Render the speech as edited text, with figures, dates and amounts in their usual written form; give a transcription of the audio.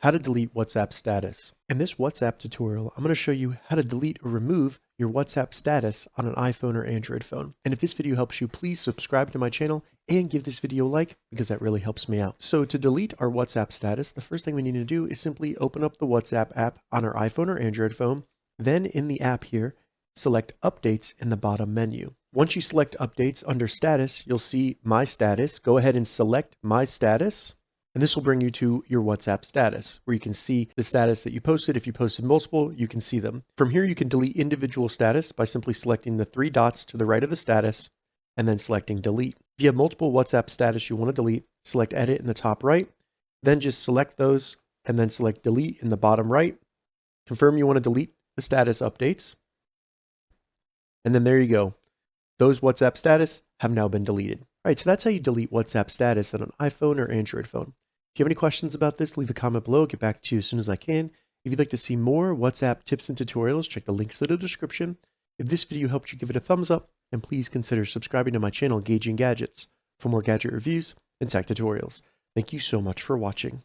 how to delete WhatsApp status. In this WhatsApp tutorial, I'm going to show you how to delete or remove your WhatsApp status on an iPhone or Android phone. And if this video helps you, please subscribe to my channel and give this video a like because that really helps me out. So to delete our WhatsApp status, the first thing we need to do is simply open up the WhatsApp app on our iPhone or Android phone. Then in the app here, select Updates in the bottom menu. Once you select Updates under Status, you'll see My Status. Go ahead and select My Status. And this will bring you to your WhatsApp status, where you can see the status that you posted. If you posted multiple, you can see them. From here, you can delete individual status by simply selecting the three dots to the right of the status and then selecting delete. If you have multiple WhatsApp status you want to delete, select edit in the top right, then just select those and then select delete in the bottom right. Confirm you want to delete the status updates. And then there you go. Those WhatsApp status have now been deleted. All right, so that's how you delete WhatsApp status on an iPhone or Android phone. If you have any questions about this, leave a comment below. I'll get back to you as soon as I can. If you'd like to see more WhatsApp tips and tutorials, check the links in the description. If this video helped you, give it a thumbs up, and please consider subscribing to my channel, Gauging Gadgets, for more gadget reviews and tech tutorials. Thank you so much for watching.